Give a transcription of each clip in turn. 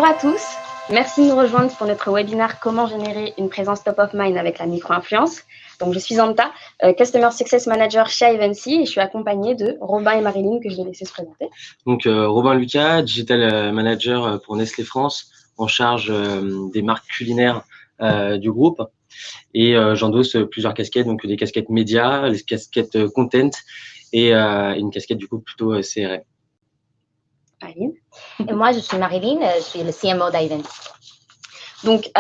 Bonjour à tous, merci de nous rejoindre pour notre webinaire Comment générer une présence top of mind avec la micro-influence. Donc je suis Anta, Customer Success Manager chez Ivancy et je suis accompagnée de Robin et Marilyn que je vais laisser se présenter. Donc Robin Lucas, Digital Manager pour Nestlé France, en charge des marques culinaires du groupe. Et j'endosse plusieurs casquettes, donc des casquettes médias, des casquettes content et une casquette du coup plutôt CRM. Marilyn. Et moi, je suis Marilyn, je suis le CMO d'Ivancy. Donc,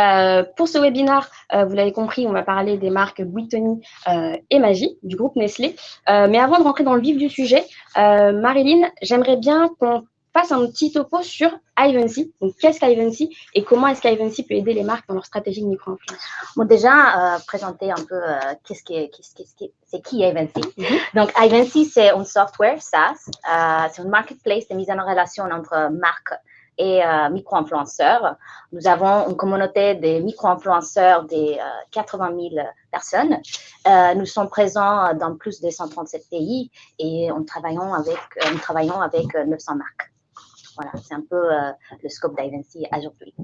pour ce webinaire, vous l'avez compris, on va parler des marques Buitoni et Maggi du groupe Nestlé. Mais avant de rentrer dans le vif du sujet, Marilyn, j'aimerais bien qu'on fasse un petit topo sur Ivancy. Donc, qu'est-ce qu'Ivancy et comment est-ce qu'Ivancy peut aider les marques dans leur stratégie de micro-influence? Bon, déjà, présenter un peu c'est qui Ivancy. Donc, Ivancy, c'est un software SaaS. C'est une marketplace de mise en relation entre marques et micro-influenceurs. Nous avons une communauté de micro-influenceurs de 80 000 personnes. Nous sommes présents dans plus de 137 pays et nous travaillons avec 900 marques. Voilà, c'est un peu le scope d'Ivancy aujourd'hui.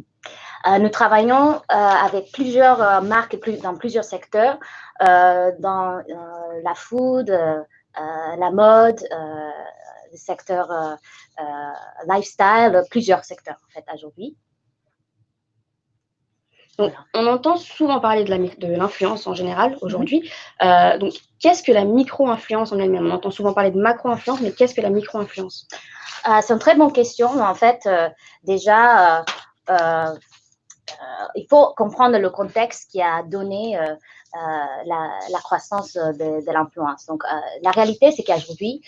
Nous travaillons avec plusieurs marques dans plusieurs secteurs, dans la food, la mode, le secteur lifestyle, plusieurs secteurs en fait aujourd'hui. Donc, on entend souvent parler de l'influence en général aujourd'hui. Donc, qu'est-ce que la micro-influence en elle-même? On entend souvent parler de macro-influence, mais qu'est-ce que la micro-influence? C'est une très bonne question. En fait, déjà, il faut comprendre le contexte qui a donné la croissance de l'influence. Donc, la réalité, c'est qu'aujourd'hui,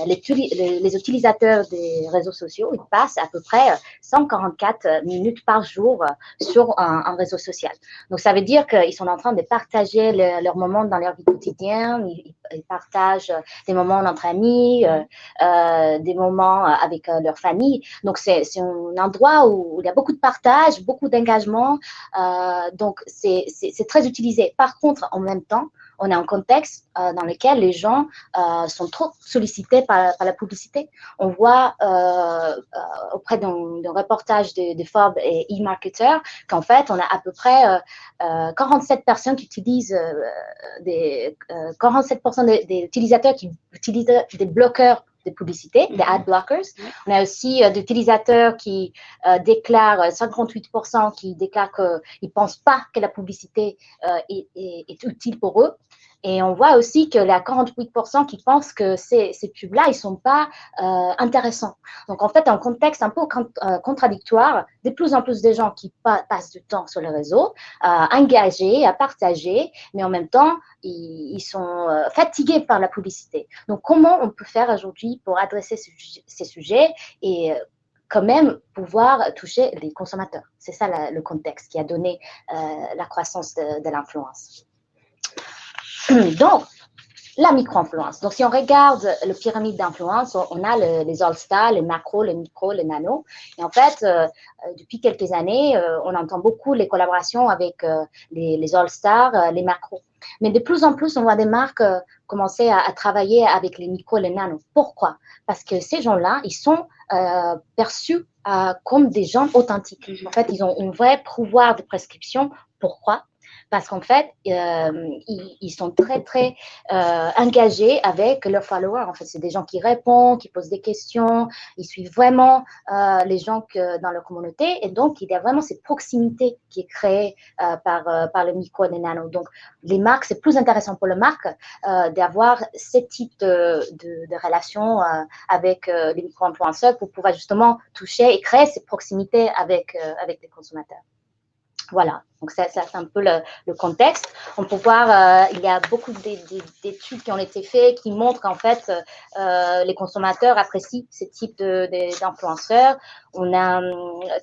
les utilisateurs des réseaux sociaux, ils passent à peu près 144 minutes par jour sur un réseau social. Donc, ça veut dire qu'ils sont en train de partager leurs moments dans leur vie quotidienne. Ils partagent des moments entre amis, des moments avec leur famille. Donc, c'est un endroit où il y a beaucoup de partage, beaucoup d'engagement. Donc, c'est très utilisé. Par contre, en même temps, on a un contexte dans lequel les gens sont trop sollicités par la publicité. On voit auprès d'un reportage de Forbes et eMarketer qu'en fait, on a à peu près 47 personnes qui utilisent 47% des utilisateurs qui utilisent des bloqueurs de publicité, des ad blockers. On a aussi des utilisateurs qui déclarent, 58% qui déclarent qu'ils ne pensent pas que la publicité est utile pour eux. Et on voit aussi que les 48% qui pensent que ces pubs-là, ils ne sont pas intéressants. Donc, en fait, un contexte un peu contradictoire, de plus en plus de gens qui passent du temps sur le réseau, engagés, à partager, mais en même temps, ils sont fatigués par la publicité. Donc, comment on peut faire aujourd'hui pour adresser ces sujets et quand même pouvoir toucher les consommateurs? C'est ça le contexte qui a donné la croissance de l'influence. Donc, la micro-influence. Donc, si on regarde le pyramide d'influence, on a les all-stars, les macros, les micros, les nanos. Et en fait, depuis quelques années, on entend beaucoup les collaborations avec les all-stars, les macros. Mais de plus en plus, on voit des marques commencer à travailler avec les micros et les nanos. Pourquoi? Parce que ces gens-là, ils sont perçus comme des gens authentiques. En fait, ils ont un vrai pouvoir de prescription. Pourquoi? Parce qu'en fait, ils sont très, très engagés avec leurs followers. En fait, c'est des gens qui répondent, qui posent des questions. Ils suivent vraiment les gens dans leur communauté. Et donc, il y a vraiment cette proximité qui est créée par le micro et les nanos. Donc, les marques, c'est plus intéressant pour les marques d'avoir ce type de relation avec les micro-influenceurs pour pouvoir justement toucher et créer cette proximité avec les consommateurs. Voilà, donc c'est un peu le contexte. On peut voir, il y a beaucoup d'études qui ont été faites qui montrent qu'en fait, les consommateurs apprécient ce type d'influenceurs. On a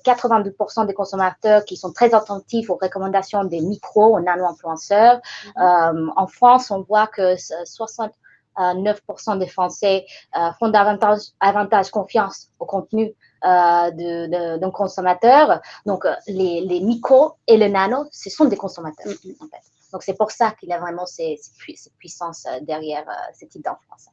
82% des consommateurs qui sont très attentifs aux recommandations des micro ou nano-influenceurs. En France, on voit que 69% des Français font davantage confiance au contenu d'un consommateur. Donc, les micros et les nanos, ce sont des consommateurs, en fait. Donc, c'est pour ça qu'il y a vraiment cette puissance derrière ce type d'influence.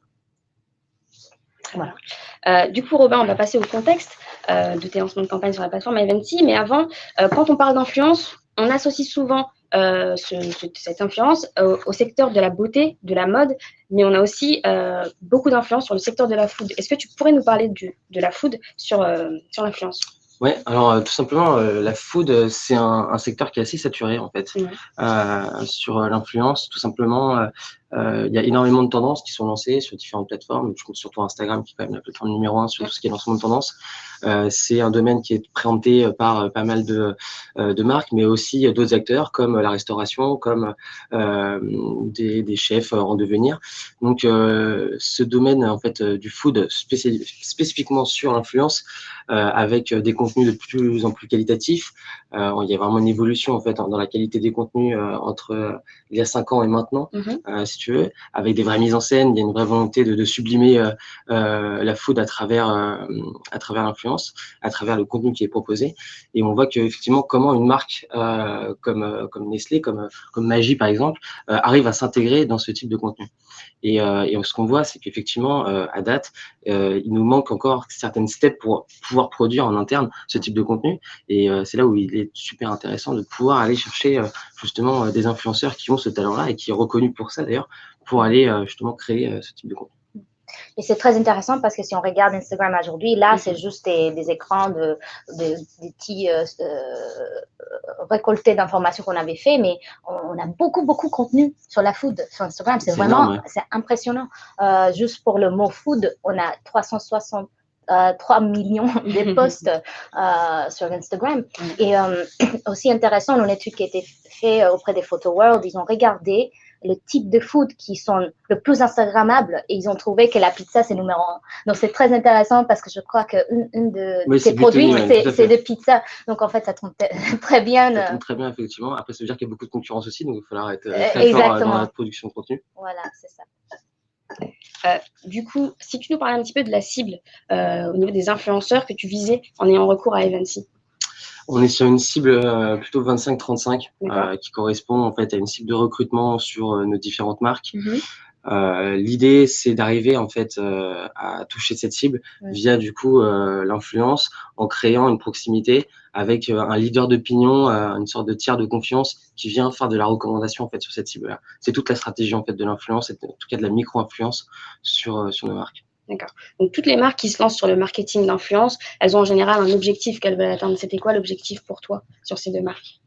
Voilà. Du coup, Robin, on va passer au contexte de tes lancements de campagne sur la plateforme Eventy. Mais avant, quand on parle d'influence, on associe souvent cette influence au secteur de la beauté, de la mode, mais on a aussi beaucoup d'influence sur le secteur de la food. Est-ce que tu pourrais nous parler de la food sur l'influence? Ouais, alors tout simplement, la food, c'est un secteur qui est assez saturé en fait. Sur l'influence, tout simplement, il y a énormément de tendances qui sont lancées sur différentes plateformes. Je compte surtout Instagram, qui est quand même la plateforme numéro 1 sur tout ce qui est lancement de tendances. C'est un domaine qui est préempté par pas mal de marques, mais aussi d'autres acteurs comme la restauration, comme des chefs en devenir. Donc, ce domaine en fait du food, spécifiquement sur l'influence, avec des contenus de plus en plus qualitatifs. Il y a vraiment une évolution en fait dans la qualité des contenus entre il y a 5 ans et maintenant, si tu veux, avec des vraies mises en scène. Il y a une vraie volonté de sublimer la food à travers l'influence, à travers le contenu qui est proposé. Et on voit qu'effectivement, comment une marque comme Nestlé, comme Maggi par exemple, arrive à s'intégrer dans ce type de contenu. Et ce qu'on voit, c'est qu'effectivement, à date, il nous manque encore certaines steps pour pouvoir produire en interne ce type de contenu. Et c'est là où il est super intéressant de pouvoir aller chercher justement des influenceurs qui ont ce talent-là et qui est reconnu pour ça d'ailleurs, pour aller justement créer ce type de contenu. Et c'est très intéressant parce que si on regarde Instagram aujourd'hui, là, c'est juste des écrans des petits récoltés d'informations qu'on avait fait, mais on a beaucoup de contenu sur la food sur Instagram. C'est vraiment énorme, ouais. C'est impressionnant. Juste pour le mot food, on a 3 millions de posts sur Instagram. Et aussi intéressant, une étude qui a été faite auprès des Photo World, ils ont regardé le type de food qui sont le plus instagrammables et ils ont trouvé que la pizza, c'est numéro 1. Donc, c'est très intéressant parce que je crois qu'un de tes produits, c'est de pizza. Donc, en fait, ça tombe très bien. Ça tombe très bien, effectivement. Après, ça veut dire qu'il y a beaucoup de concurrence aussi, donc il va falloir être très fort dans la production de contenu. Voilà, c'est ça. Du coup, si tu nous parlais un petit peu de la cible au niveau des influenceurs que tu visais en ayant recours à Eventy. On est sur une cible plutôt 25-35 qui correspond en fait à une cible de recrutement sur nos différentes marques. L'idée, c'est d'arriver en fait à toucher cette cible via du coup l'influence, en créant une proximité avec un leader d'opinion, une sorte de tiers de confiance qui vient faire de la recommandation en fait sur cette cible-là. C'est toute la stratégie en fait de l'influence, en tout cas de la micro-influence sur nos marques. D'accord. Donc, toutes les marques qui se lancent sur le marketing d'influence, elles ont en général un objectif qu'elles veulent atteindre. C'était quoi l'objectif pour toi sur ces deux marques?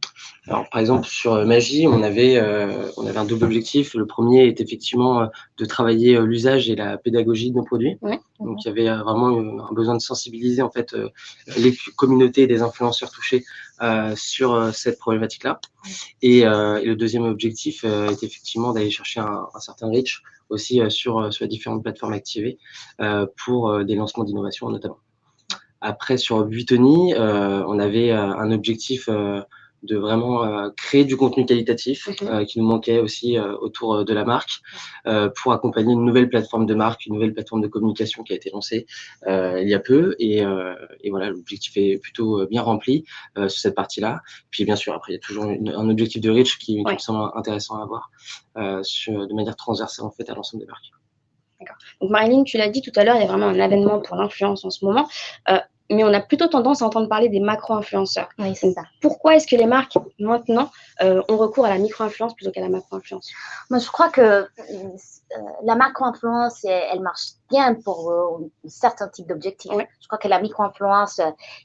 Alors, par exemple, sur Maggi, on avait un double objectif. Le premier est effectivement de travailler l'usage et la pédagogie de nos produits. Donc, il y avait vraiment un besoin de sensibiliser en fait les communautés des influenceurs touchés sur cette problématique-là. Et le deuxième objectif est effectivement d'aller chercher un certain reach aussi sur les différentes plateformes activées pour des lancements d'innovation notamment. Après, sur Buitoni, on avait un objectif de vraiment créer du contenu qualitatif qui nous manquait aussi autour de la marque pour accompagner une nouvelle plateforme de marque, une nouvelle plateforme de communication qui a été lancée il y a peu. Et voilà, l'objectif est plutôt bien rempli sur cette partie-là. Puis bien sûr, après, il y a toujours un objectif de reach qui me semble intéressant à avoir de manière transversale en fait à l'ensemble des marques. D'accord. Donc Marilyn, tu l'as dit tout à l'heure, il y a vraiment un avènement pour l'influence en ce moment. Mais on a plutôt tendance à entendre parler des macro-influenceurs. Oui, c'est ça. Pourquoi est-ce que les marques, maintenant, ont recours à la micro-influence plutôt qu'à la macro-influence? Moi, je crois que la macro-influence, elle marche bien pour un certain type d'objectifs. Je crois que la micro-influence,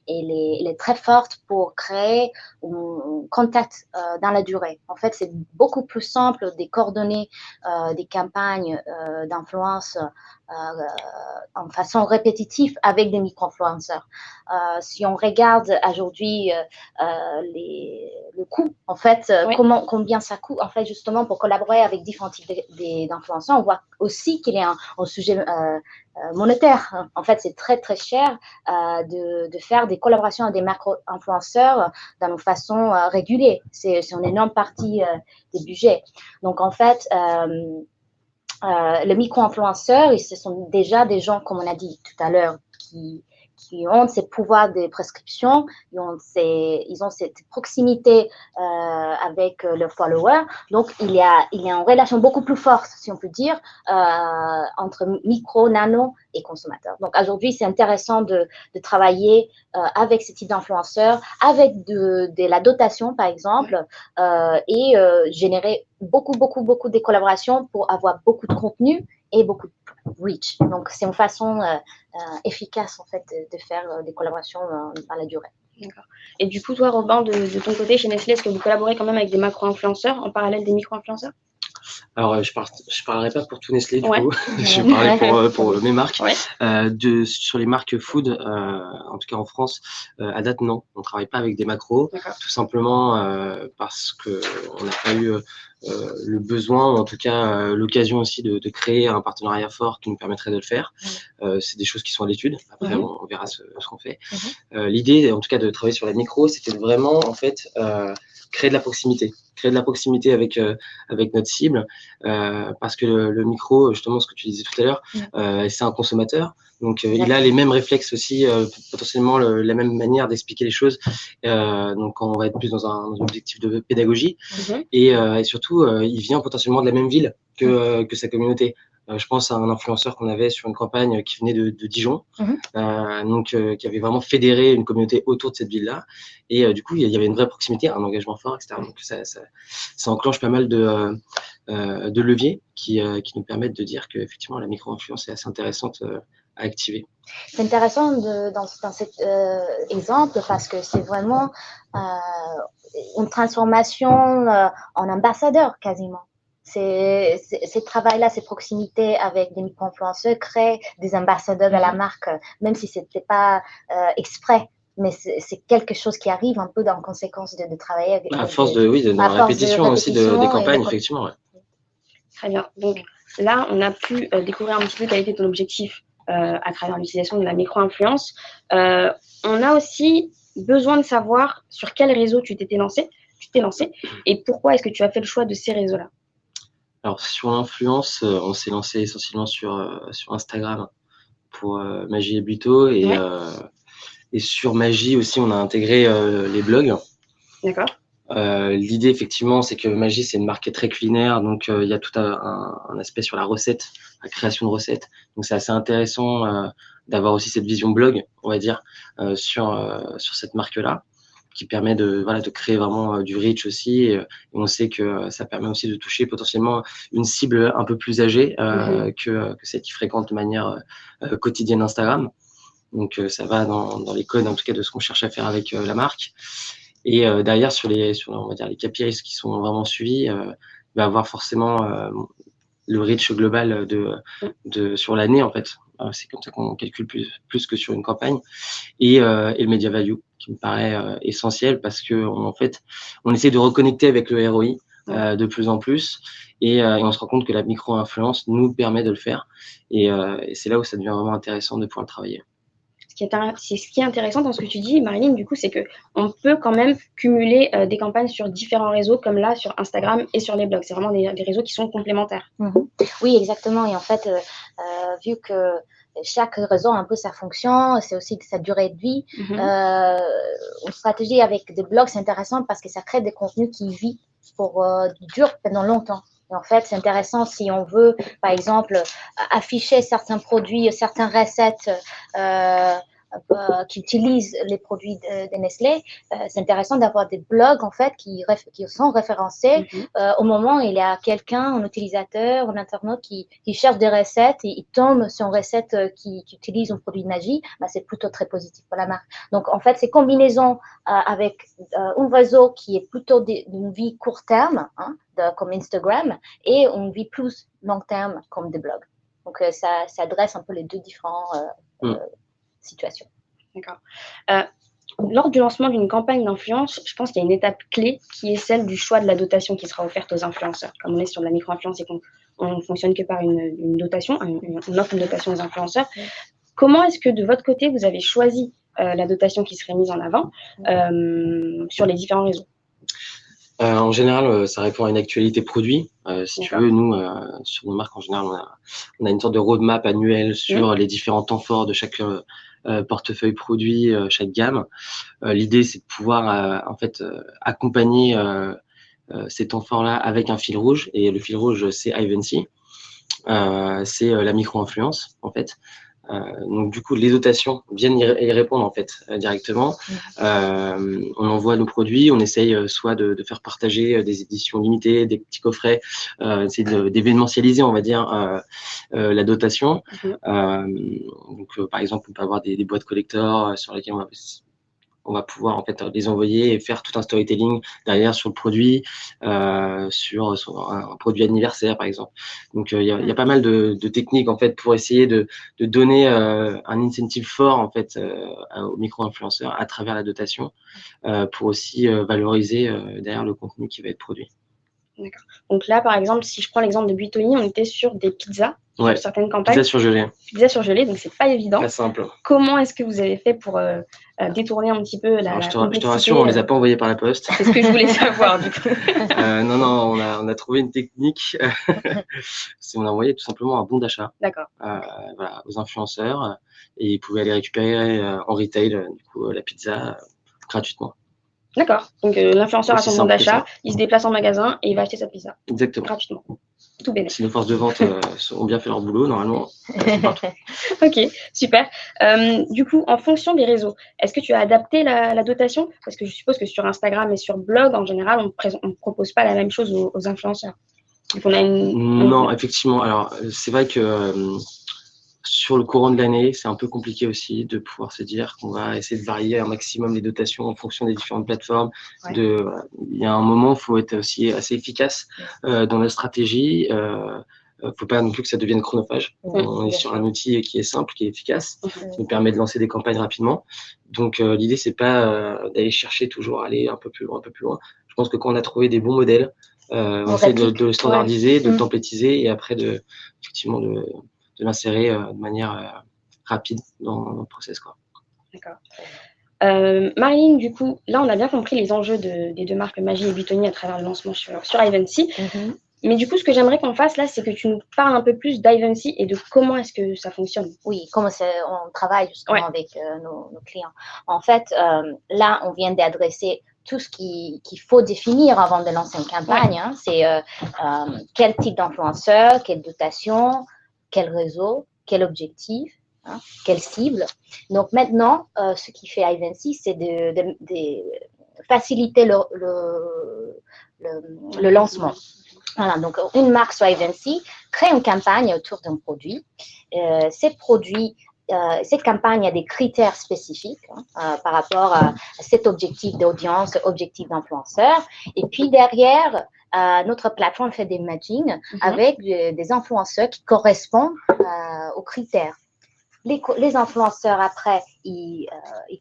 elle est très forte pour créer un contact dans la durée. En fait, c'est beaucoup plus simple de coordonner des campagnes d'influence en façon répétitive avec des micro-influenceurs. Si on regarde aujourd'hui le coût, en fait, combien ça coûte, en fait, justement, pour collaborer avec différents types d'influenceurs, on voit aussi qu'il y a un sujet monétaire. En fait, c'est très, très cher de faire des collaborations avec des macro-influenceurs d'une façon régulée. C'est une énorme partie des budgets. Donc, en fait, le micro-influenceur, ce sont déjà des gens, comme on a dit tout à l'heure, qui qui ont ces pouvoirs de prescription, ils ont cette proximité avec leurs followers. Donc, il y a une relation beaucoup plus forte, si on peut dire, entre micro, nano et consommateurs. Donc, aujourd'hui, c'est intéressant de travailler avec ce type d'influenceurs, avec de la dotation, par exemple, et générer beaucoup de collaborations pour avoir beaucoup de contenu et beaucoup de reach. Donc, c'est une façon efficace, en fait, de faire des collaborations dans la durée. D'accord. Et du coup, toi, Robin, de ton côté, chez Nestlé, est-ce que vous collaborez quand même avec des macro-influenceurs en parallèle des micro-influenceurs? Alors, je parlerai pas pour tout Nestlé, du Ouais. coup. Je parlais pour mes marques. Ouais. Sur les marques food, en tout cas en France, à date, non. On travaille pas avec des macros, D'accord. tout simplement parce que on n'a pas eu le besoin, ou en tout cas l'occasion aussi de créer un partenariat fort qui nous permettrait de le faire. C'est des choses qui sont à l'étude. Après, on verra ce qu'on fait. L'idée, en tout cas, de travailler sur la micro, c'était vraiment, en fait, créer de la proximité. Créer de la proximité avec notre cible, parce que le micro, justement, ce que tu disais tout à l'heure, c'est un consommateur. Donc, il a les mêmes réflexes aussi, potentiellement la même manière d'expliquer les choses. Donc, on va être plus dans un objectif de pédagogie. Et surtout, il vient potentiellement de la même ville que sa communauté. Je pense à un influenceur qu'on avait sur une campagne qui venait de Dijon, donc qui avait vraiment fédéré une communauté autour de cette ville-là. Et du coup, il y avait une vraie proximité, un engagement fort, etc. Donc ça enclenche pas mal de leviers qui nous permettent de dire qu'effectivement, la micro-influence est assez intéressante à activer. C'est intéressant dans cet exemple parce que c'est vraiment une transformation en ambassadeur quasiment. Ces travail-là, ces proximités avec des micro-influenceurs créent des ambassadeurs de la marque, même si ce n'était pas exprès. Mais c'est quelque chose qui arrive un peu dans conséquence de travailler avec. À force de la répétition aussi des campagnes, effectivement. Ouais. Très bien. Donc là, on a pu découvrir un petit peu quel était ton objectif à travers l'utilisation de la micro-influence. On a aussi besoin de savoir sur quel réseau tu t'es lancé et pourquoi est-ce que tu as fait le choix de ces réseaux-là. Alors, sur l'influence, on s'est lancé essentiellement sur Instagram pour Magie et Buto et sur Magie aussi, on a intégré les blogs. D'accord. L'idée, effectivement, c'est que Magie, c'est une marque très culinaire, donc il y a tout un aspect sur la recette, la création de recettes. Donc, c'est assez intéressant d'avoir aussi cette vision blog, on va dire, sur cette marque-là, qui permet de créer vraiment du reach aussi. Et on sait que ça permet aussi de toucher potentiellement une cible un peu plus âgée que celle qui fréquente de manière quotidienne Instagram. Donc, ça va dans les codes, en tout cas, de ce qu'on cherche à faire avec la marque. Et derrière, sur on va dire, les KPIs qui sont vraiment suivis, il va avoir forcément le reach global sur l'année, en fait. C'est comme ça qu'on calcule plus que sur une campagne. Et le media value, qui me paraît essentiel parce que en fait, on essaie de reconnecter avec le ROI de plus en plus. Et on se rend compte que la micro-influence nous permet de le faire. Et c'est là où ça devient vraiment intéressant de pouvoir le travailler. Ce qui est intéressant dans ce que tu dis, Marilyn, du coup, c'est qu'on peut quand même cumuler des campagnes sur différents réseaux, comme là, sur Instagram et sur les blogs. C'est vraiment des réseaux qui sont complémentaires. Oui, exactement. Et en fait, vu que chaque réseau a un peu sa fonction, c'est aussi sa durée de vie, une stratégie avec des blogs, c'est intéressant parce que ça crée des contenus qui vivent durent pendant longtemps. Et en fait, c'est intéressant si on veut, par exemple, afficher certains produits, certaines recettes qui utilisent les produits de Nestlé. C'est intéressant d'avoir des blogs, en fait, qui sont référencés au moment où il y a quelqu'un, un utilisateur, un internaute qui cherche des recettes et il tombe sur une recette qui utilise un produit de Magie. C'est plutôt très positif pour la marque. Donc, en fait, ces combinaisons avec un réseau qui est plutôt d'une vie court terme, comme Instagram, et une vie plus long terme comme des blogs. Donc, ça adresse un peu les deux différents situations. D'accord. Lors du lancement d'une campagne d'influence, je pense qu'il y a une étape clé qui est celle du choix de la dotation qui sera offerte aux influenceurs. Comme on est sur de la micro-influence et qu'on ne fonctionne que par une dotation, on offre une dotation aux influenceurs. Comment est-ce que de votre côté, vous avez choisi la dotation qui serait mise en avant sur les différents réseaux? En général, ça répond à une actualité produit. Si tu veux, nous, sur nos marques, en général, on a une sorte de roadmap annuelle sur les différents temps forts de chaque portefeuille produit chaque gamme. L'idée, c'est de pouvoir en fait accompagner cet enfant-là avec un fil rouge. Et le fil rouge, c'est Ivancy. C'est la micro-influence, en fait. Donc du coup, les dotations viennent y répondre en fait directement. On envoie nos produits, on essaye soit de faire partager des éditions limitées, des petits coffrets, essayer d'événementialiser, on va dire, la dotation. Donc par exemple, on peut avoir des boîtes collector sur lesquelles on va pouvoir en fait les envoyer et faire tout un storytelling derrière sur le produit, sur un produit anniversaire par exemple. Donc il y a pas mal de techniques en fait pour essayer de donner un incentive fort en fait aux micro-influenceurs à travers la dotation, pour aussi valoriser derrière le contenu qui va être produit. D'accord. Donc là, par exemple, si je prends l'exemple de Buitoni, on était sur des pizzas, sur certaines campagnes. Pizza surgelée. Pizza surgelée, donc c'est pas évident. Pas simple. Comment est-ce que vous avez fait pour détourner un petit peu la je te rassure, on les a pas envoyés par la poste. C'est ce que je voulais savoir du coup. Non, on a trouvé une technique. On a envoyé tout simplement un bon d'achat. D'accord. Voilà, aux influenceurs et ils pouvaient aller récupérer en retail du coup la pizza gratuitement. D'accord. Donc l'influenceur a son bon d'achat, il se déplace en magasin et il va acheter sa pizza. Exactement. Gratuitement. Tout bénéfice. Si nos forces de vente ont bien fait leur boulot, normalement, c'est partout. Ok, super. Du coup, en fonction des réseaux, est-ce que tu as adapté la dotation? Parce que je suppose que sur Instagram et sur blog, en général, on ne propose pas la même chose aux influenceurs. Donc, on a Non, effectivement. Alors, c'est vrai que sur le courant de l'année, c'est un peu compliqué aussi de pouvoir se dire qu'on va essayer de varier un maximum les dotations en fonction des différentes plateformes. Ouais. Il y a un moment, il faut être aussi assez efficace dans la stratégie. Faut pas non plus que ça devienne chronophage. On est sur un outil qui est simple, qui est efficace, qui nous permet de lancer des campagnes rapidement. Donc l'idée, c'est pas d'aller chercher toujours aller un peu plus loin, un peu plus loin. Je pense que quand on a trouvé des bons modèles, on essaie de le standardiser, de le templétiser et après effectivement de l'insérer de manière rapide dans le process, quoi. D'accord. Marilyn, du coup, là, on a bien compris les enjeux des deux marques Magie et Buitoni à travers le lancement sur Ivancy. Mais du coup, ce que j'aimerais qu'on fasse là, c'est que tu nous parles un peu plus d'Ivancy et de comment est-ce que ça fonctionne. Oui, comment on travaille justement avec nos clients. En fait, là, on vient d'adresser tout ce qu'il faut définir avant de lancer une campagne. Hein. C'est quel type d'influenceur, quelle dotation, quel réseau, quel objectif, hein, quelle cible. Donc maintenant, ce qui fait Ivancy, c'est de faciliter le lancement. Voilà, donc une marque soit Ivancy crée une campagne autour d'un produit. Cette campagne a des critères spécifiques par rapport à cet objectif d'audience, objectif d'influenceur. Et puis derrière, notre plateforme fait des matchings avec des influenceurs qui correspondent aux critères. Les influenceurs, après, ils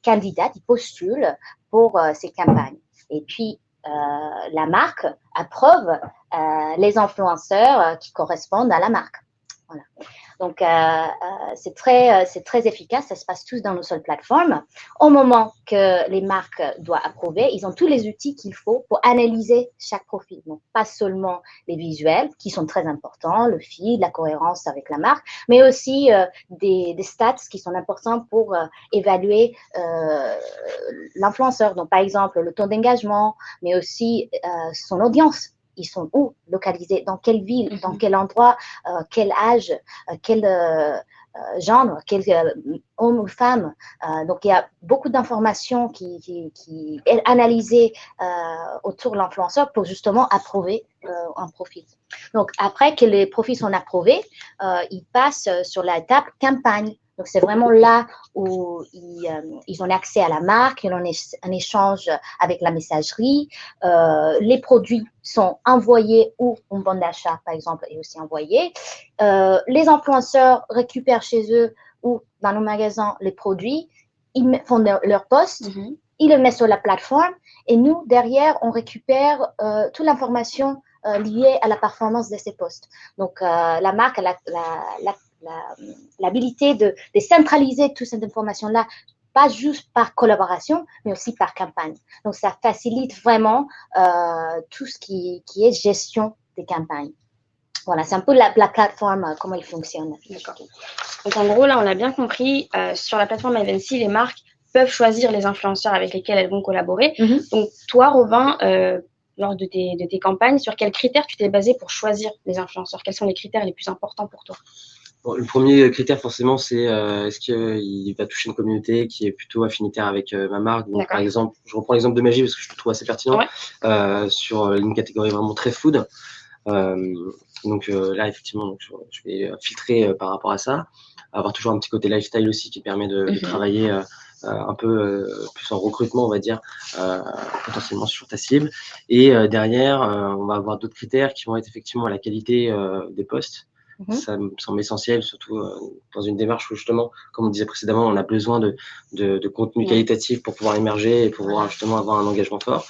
candidatent, ils postulent pour ces campagnes. Et puis, la marque approuve les influenceurs qui correspondent à la marque. Voilà. Donc, c'est très efficace. Ça se passe tous dans nos seules plateformes. Au moment que les marques doivent approuver, ils ont tous les outils qu'il faut pour analyser chaque profil. Donc, pas seulement les visuels, qui sont très importants, le feed, la cohérence avec la marque, mais aussi des stats qui sont importants pour évaluer l'influenceur. Donc, par exemple, le taux d'engagement, mais aussi son audience. Ils sont où localisés, dans quelle ville, dans quel endroit, quel âge, quel genre, quel homme ou femme. Donc, il y a beaucoup d'informations qui est analysées autour de l'influenceur pour justement approuver un profil. Donc, après que les profils sont approuvés, ils passent sur l'étape campagne. Donc, c'est vraiment là où ils ont accès à la marque, ils ont un échange avec la messagerie. Les produits sont envoyés ou un bon d'achat, par exemple, est aussi envoyé. Les influenceurs récupèrent chez eux ou dans nos magasins les produits, ils font leur post, ils le mettent sur la plateforme et nous, derrière, on récupère toute l'information liée à la performance de ces posts. Donc, la marque a l'habilité de centraliser toute cette information-là, pas juste par collaboration, mais aussi par campagne. Donc, ça facilite vraiment tout ce qui est gestion des campagnes. Voilà, c'est un peu la plateforme, comment elle fonctionne. D'accord. Donc, en gros, là, on a bien compris, sur la plateforme Evency, les marques peuvent choisir les influenceurs avec lesquels elles vont collaborer. Donc, toi, Robin, lors de tes campagnes, sur quels critères tu t'es basé pour choisir les influenceurs? Quels sont les critères les plus importants pour toi? Bon, le premier critère, forcément, c'est est-ce qu'il va toucher une communauté qui est plutôt affinitaire avec ma marque. Donc, par exemple, je reprends l'exemple de Magie parce que je le trouve assez pertinent, sur une catégorie vraiment très food. Donc là, effectivement, donc, je vais filtrer par rapport à ça. Avoir toujours un petit côté lifestyle aussi qui permet de travailler un peu plus en recrutement, on va dire, potentiellement sur ta cible. Et derrière, on va avoir d'autres critères qui vont être effectivement la qualité des posts. Ça me semble essentiel, surtout dans une démarche où justement, comme on disait précédemment, on a besoin de contenu qualitatif pour pouvoir émerger et pouvoir justement avoir un engagement fort.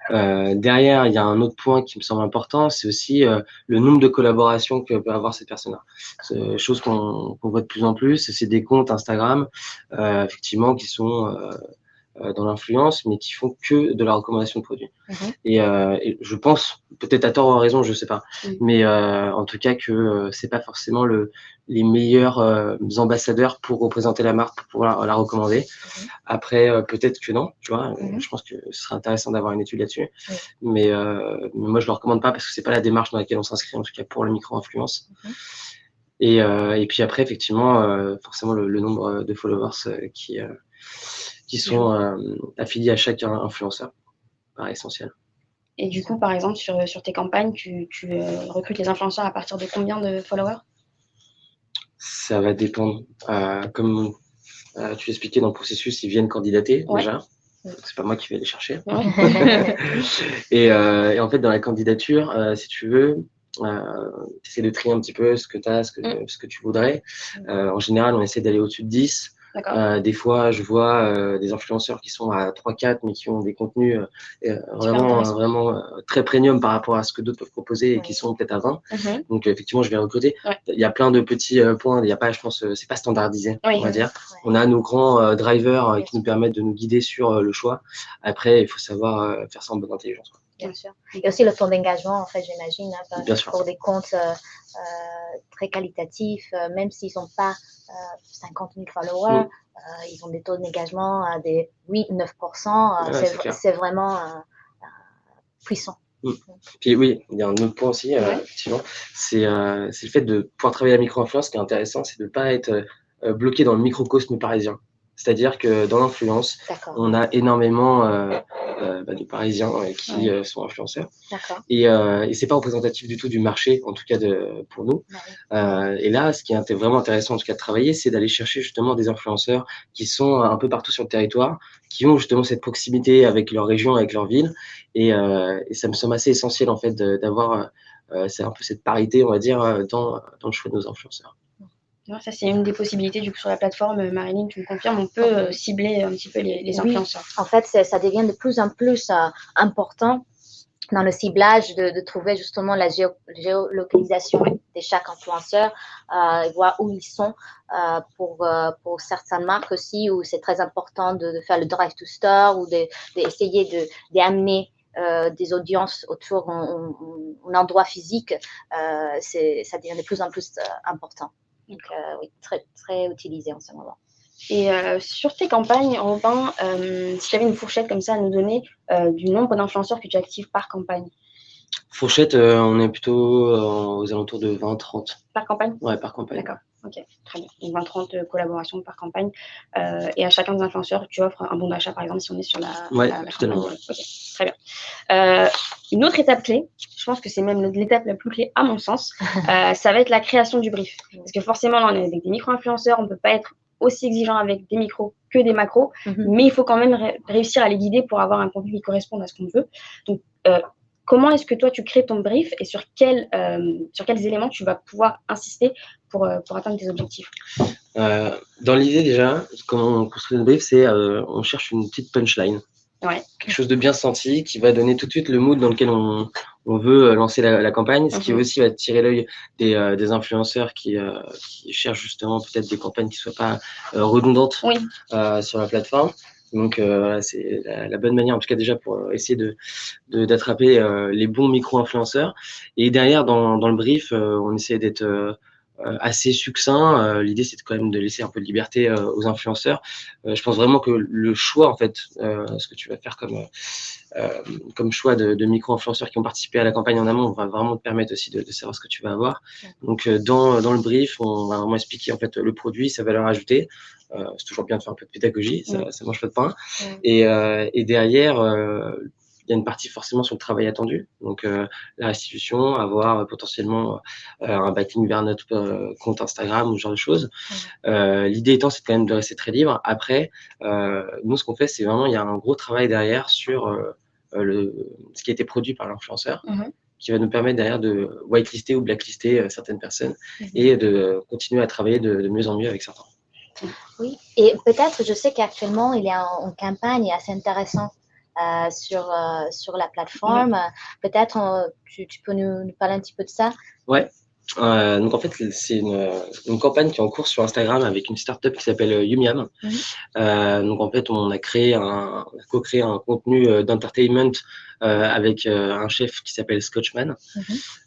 Derrière, il y a un autre point qui me semble important, c'est aussi le nombre de collaborations que peut avoir cette personne-là. C'est chose qu'on voit de plus en plus, c'est des comptes Instagram, effectivement, qui sont dans l'influence, mais qui font que de la recommandation de produits. Et je pense, peut-être à tort ou à raison, je sais pas, mais en tout cas que c'est pas forcément les meilleurs ambassadeurs pour représenter la marque, pour pouvoir la recommander. Après, peut-être que non, tu vois. Je pense que ce serait intéressant d'avoir une étude là-dessus, mais moi je le recommande pas parce que c'est pas la démarche dans laquelle on s'inscrit, en tout cas pour le micro-influence. Et puis après, effectivement, forcément le nombre de followers qui sont affiliés à chaque influenceur, paraît essentiel. Et du coup, par exemple, sur tes campagnes, tu recrutes les influenceurs à partir de combien de followers? Ça va dépendre. Comme tu l'expliquais dans le processus, ils viennent candidater déjà. C'est pas moi qui vais les chercher. Et en fait, dans la candidature, si tu veux, tu essaies de trier un petit peu ce que tu as, ce que tu voudrais. En général, on essaie d'aller au-dessus de 10. Des fois, je vois des influenceurs qui sont à 3-4, mais qui ont des contenus vraiment très premium par rapport à ce que d'autres peuvent proposer et qui sont peut-être à 20. Donc, effectivement, je vais recruter. Il y a plein de petits points. Il n'y a pas, je pense, c'est pas standardisé, on va dire. On a nos grands drivers qui nous permettent de nous guider sur le choix. Après, il faut savoir faire ça en bonne intelligence. Bien sûr. Et aussi le taux d'engagement, en fait, j'imagine, pour des comptes très qualitatifs, même s'ils n'ont pas 50 000 followers, ils ont des taux d'engagement à des 8-9%. C'est vraiment puissant. Puis oui, il y a un autre point aussi, effectivement, c'est le fait de pouvoir travailler la micro-influence. Ce qui est intéressant, c'est de ne pas être bloqué dans le microcosme parisien. C'est-à-dire que dans l'influence, on a énormément de Parisiens qui sont influenceurs. Et c'est pas représentatif du tout du marché, en tout cas pour nous. Et là, ce qui est vraiment intéressant, en tout cas, de travailler, c'est d'aller chercher justement des influenceurs qui sont un peu partout sur le territoire, qui ont justement cette proximité avec leur région, avec leur ville. Et ça me semble assez essentiel, en fait, d'avoir c'est un peu cette parité, on va dire, dans le choix de nos influenceurs. Ça, c'est une des possibilités du coup sur la plateforme. Marilyn, tu me confirmes, on peut cibler un petit peu les influenceurs. En fait, ça devient de plus en plus important dans le ciblage de trouver justement la géolocalisation de chaque influenceur, voir où ils sont pour certaines marques aussi, où c'est très important de faire le drive to store ou d'essayer d'amener des audiences autour d'un endroit physique. Ça devient de plus en plus important. Donc, oui, très, très utilisé en ce moment. Et sur tes campagnes, Robin, si tu avais une fourchette comme ça à nous donner du nombre d'influenceurs que tu actives par campagne? Fourchette, on est plutôt aux alentours de 20-30. Par campagne? Ouais, par campagne. D'accord, ok, très bien. Donc 20-30 collaborations par campagne. Et à chacun des influenceurs, tu offres un bon d'achat, par exemple, si on est sur la totalement. campagne. Ok, très bien. Une autre étape clé, je pense que c'est même l'étape la plus clé à mon sens, ça va être la création du brief. Parce que forcément, là, on est avec des micro-influenceurs, on ne peut pas être aussi exigeant avec des micros que des macros, mais il faut quand même réussir à les guider pour avoir un contenu qui corresponde à ce qu'on veut. Donc, comment est-ce que toi, tu crées ton brief et sur quels éléments tu vas pouvoir insister pour atteindre tes objectifs? Dans l'idée, déjà, comment on construit le brief, c'est on cherche une petite punchline. Quelque chose de bien senti qui va donner tout de suite le mood dans lequel on veut lancer la campagne, ce qui aussi va tirer l'œil des influenceurs qui cherchent justement peut-être des campagnes qui ne soient pas redondantes sur la plateforme. Donc, c'est la bonne manière, en tout cas déjà, pour essayer d'attraper les bons micro-influenceurs. Et derrière, dans le brief, on essaie d'être assez succinct. L'idée, c'est quand même de laisser un peu de liberté aux influenceurs. Je pense vraiment que le choix, en fait, ce que tu vas faire comme choix de micro-influenceurs qui ont participé à la campagne en amont, va vraiment te permettre aussi de savoir ce que tu vas avoir. Donc, dans le brief, on va vraiment expliquer en fait le produit, sa valeur ajoutée. C'est toujours bien de faire un peu de pédagogie, ça mange pas de pain. Et derrière, il y a une partie forcément sur le travail attendu. Donc, la restitution, avoir potentiellement un backlink vers notre compte Instagram ou ce genre de choses. L'idée étant, c'est quand même de rester très libre. Après, nous, ce qu'on fait, c'est vraiment, il y a un gros travail derrière sur ce qui a été produit par l'influenceur, qui va nous permettre derrière de whitelister ou blacklister certaines personnes et de continuer à travailler de mieux en mieux avec certains. Oui, et peut-être, je sais qu'actuellement, il y a une campagne assez intéressante sur la plateforme. Peut-être, tu peux nous parler un petit peu de ça? Ouais. Donc en fait, c'est une campagne qui est en cours sur Instagram avec une startup qui s'appelle Yumiam. Donc en fait, on a co-créé un contenu d'entertainment avec un chef qui s'appelle Scotchman.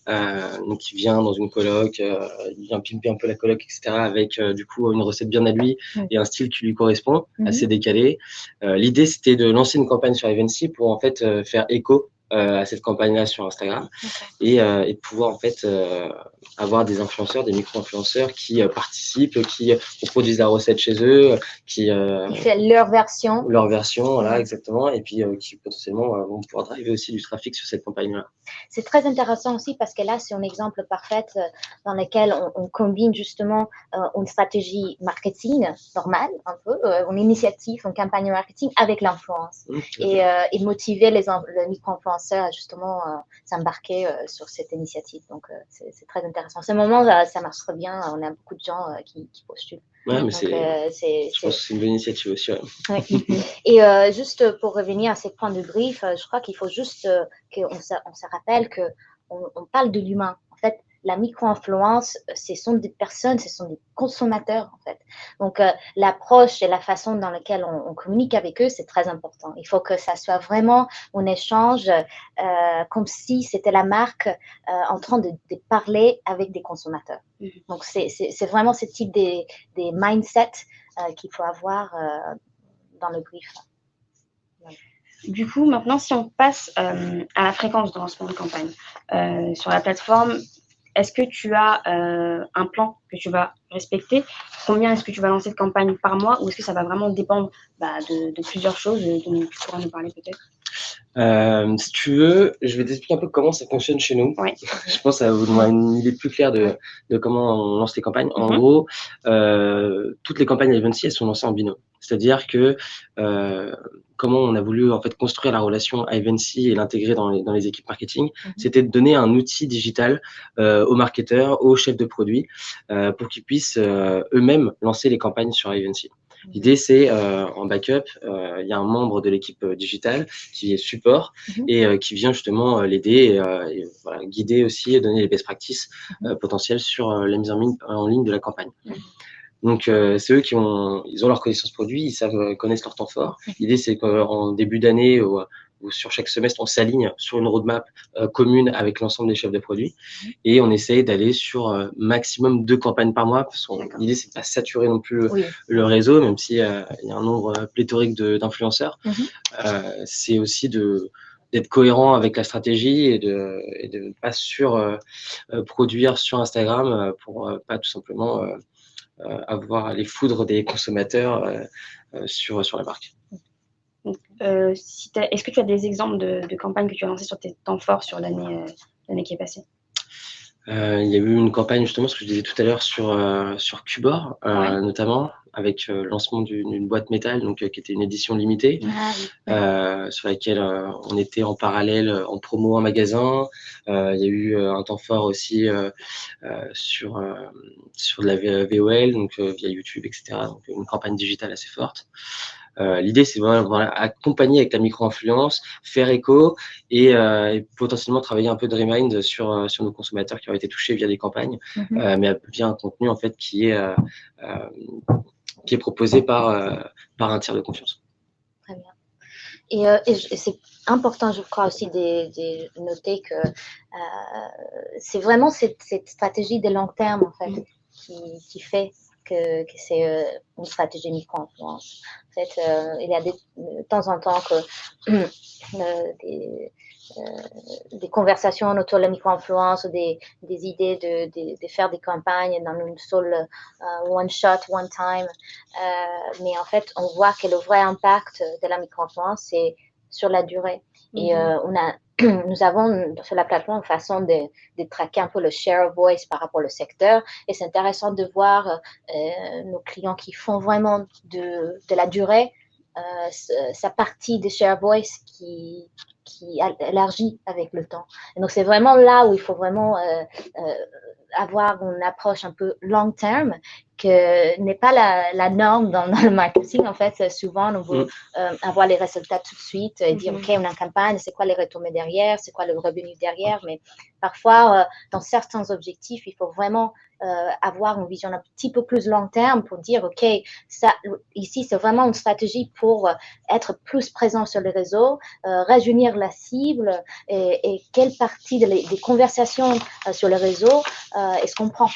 Donc il vient dans une coloc, il vient pimper un peu la coloc, etc. avec du coup une recette bien à lui et un style qui lui correspond, assez décalé. L'idée, c'était de lancer une campagne sur Evency pour en fait faire écho à cette campagne-là sur Instagram et de pouvoir en fait avoir des influenceurs, des micro-influenceurs qui participent, qui produisent la recette chez eux, qui fait leur version. Leur version, voilà, exactement, et puis qui potentiellement vont pouvoir driver aussi du trafic sur cette campagne-là. C'est très intéressant aussi parce que là, c'est un exemple parfait dans lequel on combine justement une stratégie marketing normale, un peu, une initiative, une campagne marketing avec l'influence et motiver les micro-influenceurs à justement s'embarquer sur cette initiative. Donc, c'est très intéressant. Ce moment, ça marche très bien. On a beaucoup de gens qui postulent. Ouais, mais je pense que c'est une bonne initiative aussi. Ouais. Et juste pour revenir à ces points de brief, je crois qu'il faut juste qu'on se rappelle qu'on parle de l'humain. En fait, la micro-influence, ce sont des personnes, ce sont des consommateurs, en fait. Donc, l'approche et la façon dans laquelle on communique avec eux, c'est très important. Il faut que ça soit vraiment un échange comme si c'était la marque en train de parler avec des consommateurs. Donc, c'est vraiment ce type des mindsets qu'il faut avoir dans le brief. Du coup, maintenant, si on passe à la fréquence de lancement de campagne sur la plateforme, est-ce que tu as un plan que tu vas respecter? Combien est-ce que tu vas lancer de campagnes par mois? Ou est-ce que ça va vraiment dépendre de plusieurs choses dont tu pourras nous parler peut-être? Si tu veux, je vais t'expliquer un peu comment ça fonctionne chez nous. Ouais. Je pense que ça vous donner une idée plus claire de comment on lance les campagnes. En gros, toutes les campagnes Evency, elles sont lancées en binôme. C'est-à-dire que comment on a voulu en fait construire la relation à Evency et l'intégrer dans les équipes marketing, c'était de donner un outil digital aux marketeurs, aux chefs de produits, pour qu'ils puissent eux-mêmes lancer les campagnes sur Evency. L'idée, c'est en backup, il y a un membre de l'équipe digitale qui est support et qui vient justement l'aider et voilà, guider aussi et donner les best practices potentielles sur la mise en ligne de la campagne. Donc, c'est eux ils ont leur connaissance produit, ils savent connaissent leur temps fort. L'idée, c'est qu'en début d'année ou sur chaque semestre, on s'aligne sur une roadmap commune avec l'ensemble des chefs de produits et on essaye d'aller sur maximum 2 campagnes par mois. Parce que l'idée, c'est de pas saturer non plus le réseau, même s'il y a un nombre pléthorique d'influenceurs. C'est aussi d'être cohérent avec la stratégie et de pas produire sur Instagram pour pas tout simplement avoir les foudres des consommateurs sur la marque. Est-ce que tu as des exemples de campagnes que tu as lancées sur tes temps forts sur l'année qui est passée? Il y a eu une campagne, justement, ce que je disais tout à l'heure, sur Cubor, notamment, avec le lancement d'une boîte métal, donc, qui était une édition limitée, sur laquelle on était en parallèle en promo en magasin. Il y a eu un temps fort aussi sur de la VOL, donc via YouTube, etc. Donc, une campagne digitale assez forte. L'idée, c'est vraiment accompagner avec la micro-influence, faire écho et potentiellement travailler un peu de remind sur nos consommateurs qui ont été touchés via des campagnes, mais via un contenu en fait qui est proposé par un tiers de confiance. Très bien. Et c'est important, je crois aussi, de noter que c'est vraiment cette stratégie de long terme, en fait. qui fait que c'est une stratégie micro-influence. En fait, il y a de temps en temps que des conversations autour de la micro-influence ou des idées de faire des campagnes dans une seule one shot, one time. Mais en fait, on voit que le vrai impact de la micro-influence, c'est sur la durée. Et nous avons sur la plateforme une façon de traquer un peu le share of voice par rapport au secteur. Et c'est intéressant de voir nos clients qui font vraiment de la durée, sa partie de share of voice qui élargit avec le temps. Et donc, c'est vraiment là où il faut vraiment avoir une approche un peu long terme, que n'est pas la norme dans le marketing. En fait, souvent, on veut avoir les résultats tout de suite et dire, OK, on a une campagne, c'est quoi les retombées derrière, c'est quoi le revenu derrière. Mais parfois, dans certains objectifs, il faut vraiment avoir une vision un petit peu plus long terme pour dire, OK, ça, ici, c'est vraiment une stratégie pour être plus présent sur les réseaux, rajeunir la cible et quelle partie des conversations sur les réseaux est-ce qu'on prend.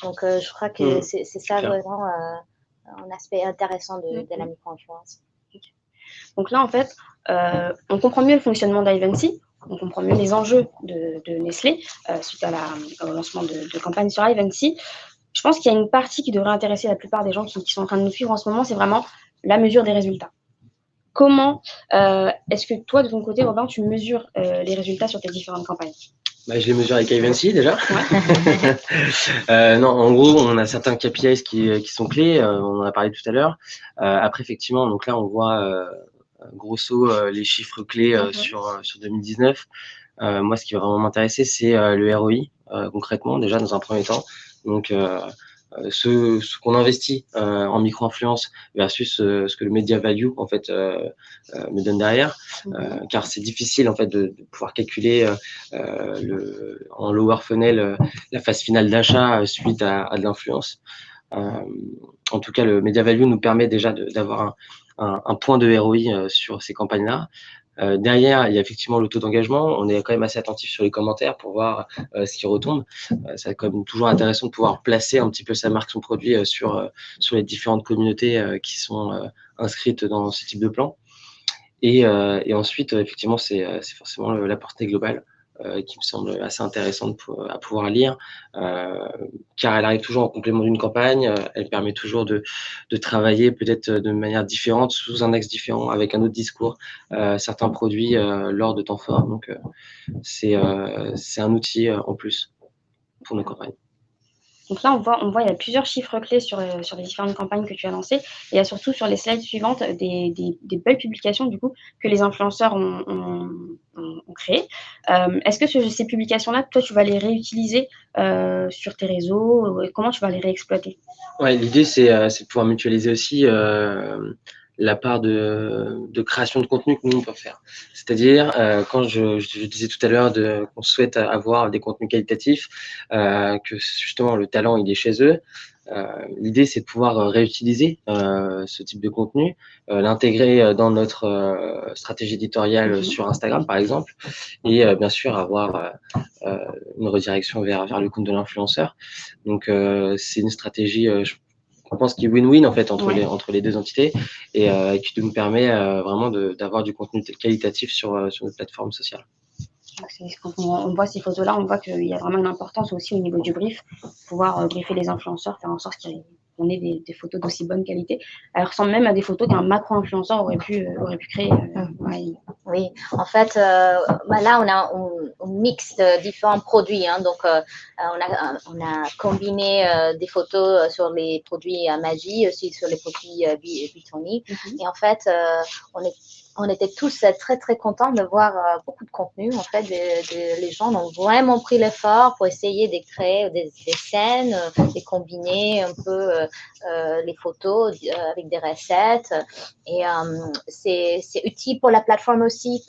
Donc, je crois que c'est ça vraiment un aspect intéressant de la micro-influence. Donc là, en fait, on comprend mieux le fonctionnement d'Ivancy, on comprend mieux les enjeux de Nestlé suite au lancement de campagne sur Ivancy. Je pense qu'il y a une partie qui devrait intéresser la plupart des gens qui sont en train de nous suivre en ce moment, c'est vraiment la mesure des résultats. Comment est-ce que toi, de ton côté, Robin, tu mesures les résultats sur tes différentes campagnes? Je les mesure avec Ivancy déjà. Ouais. Non, en gros, on a certains KPIs qui sont clés. On en a parlé tout à l'heure. Après, effectivement, donc là, on voit grosso les chiffres clés sur 2019. Moi, ce qui va vraiment m'intéresser, c'est le ROI concrètement, déjà dans un premier temps. Donc, ce qu'on investit en micro-influence versus ce que le media value en fait me donne derrière, car c'est difficile en fait de pouvoir calculer en lower funnel la phase finale d'achat suite à de l'influence. En tout cas, le media value nous permet déjà d'avoir un point de ROI sur ces campagnes-là. Derrière, il y a effectivement le taux d'engagement. On est quand même assez attentif sur les commentaires pour voir ce qui retombe. C'est quand même toujours intéressant de pouvoir placer un petit peu sa marque, son produit sur les différentes communautés qui sont inscrites dans ce type de plan. Et ensuite, effectivement, c'est forcément la portée globale qui me semble assez intéressante à pouvoir lire, car elle arrive toujours en complément d'une campagne. Elle permet toujours de travailler peut-être de manière différente, sous un axe différent, avec un autre discours, certains produits lors de temps forts. Donc, c'est un outil en plus pour nos campagnes. Donc là, on voit il y a plusieurs chiffres clés sur les différentes campagnes que tu as lancées. Et il y a surtout sur les slides suivantes des belles publications du coup que les influenceurs ont créées. Est-ce que ces publications-là, toi, tu vas les réutiliser sur tes réseaux? Comment tu vas les réexploiter? Ouais, l'idée, c'est de pouvoir mutualiser aussi la part de création de contenu que nous, on peut faire. C'est-à-dire, quand je disais tout à l'heure qu'on souhaite avoir des contenus qualitatifs, que justement le talent, il est chez eux, l'idée, c'est de pouvoir réutiliser ce type de contenu, l'intégrer dans notre stratégie éditoriale sur Instagram, par exemple, et bien sûr avoir une redirection vers le compte de l'influenceur. Donc, c'est une stratégie, je pense qu'il est win-win en fait entre les deux entités et qui nous permet vraiment d'avoir du contenu qualitatif sur notre plateforme sociale. Quand on voit ces photos-là, on voit qu'il y a vraiment une importance aussi au niveau du brief, pouvoir briefer les influenceurs, faire en sorte qu'on ait des photos d'aussi bonne qualité. Elles ressemblent même à des photos qu'un macro-influenceur aurait pu créer. Oui, en fait, là, on a un mix de différents produits. Hein, donc, on a combiné des photos sur les produits Maggi, aussi sur les produits Buitoni. Et en fait, on était tous très, très contents de voir beaucoup de contenu. En fait, les gens ont vraiment pris l'effort pour essayer de créer des scènes, de combiner un peu les photos avec des recettes. Et c'est utile pour la plateforme aussi,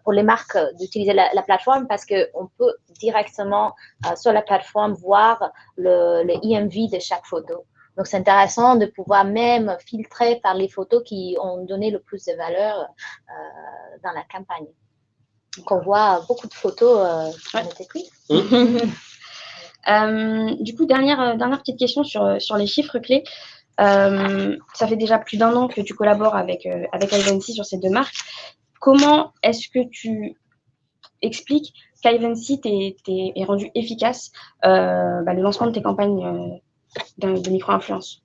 pour les marques d'utiliser la plateforme parce qu'on peut directement sur la plateforme voir le EMV de chaque photo. Donc, c'est intéressant de pouvoir même filtrer par les photos qui ont donné le plus de valeur dans la campagne. Donc, on voit beaucoup de photos qui ont été prises. Du coup, dernière petite question sur les chiffres clés. Ça fait déjà plus d'1 an que tu collabores avec Ivancy sur ces 2 marques. Comment est-ce que tu expliques qu'Ivancy est rendu efficace le lancement de tes campagnes de micro-influence?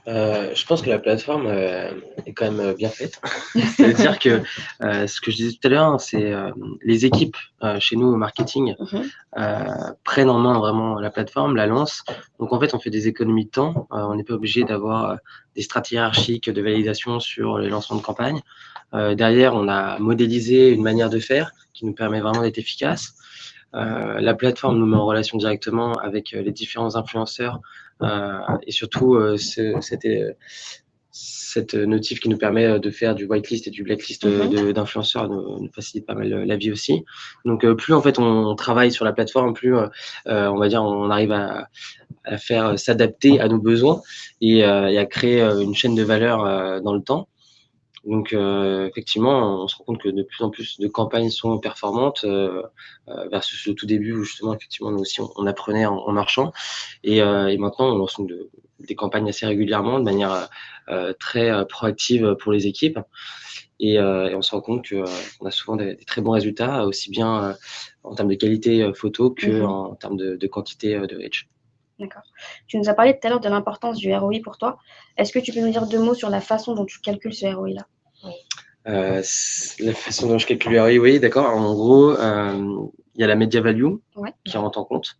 Je pense que la plateforme est quand même bien faite. C'est-à-dire que ce que je disais tout à l'heure, c'est les équipes chez nous au marketing prennent en main vraiment la plateforme, la lancent. Donc en fait, on fait des économies de temps. On n'est pas obligé d'avoir des strates hiérarchiques de validation sur les lancements de campagne. Derrière, on a modélisé une manière de faire qui nous permet vraiment d'être efficace. La plateforme nous met en relation directement avec les différents influenceurs et surtout cette notif qui nous permet de faire du whitelist et du blacklist d'influenceurs nous facilite pas mal la vie aussi. Donc plus en fait on travaille sur la plateforme, plus on va dire on arrive à faire s'adapter à nos besoins et à créer une chaîne de valeur dans le temps. Donc effectivement, on se rend compte que de plus en plus de campagnes sont performantes versus le tout début où justement effectivement nous aussi on apprenait en marchant et maintenant on lance des campagnes assez régulièrement de manière très proactive pour les équipes et on se rend compte qu'on a souvent des très bons résultats aussi bien en termes de qualité photo que en termes de quantité de reach. D'accord. Tu nous as parlé tout à l'heure de l'importance du ROI pour toi. Est-ce que tu peux nous dire 2 mots sur la façon dont tu calcules ce ROI-là? La façon dont je calcule le ROI, oui, d'accord. En gros, il y a la media value qui rentre en compte.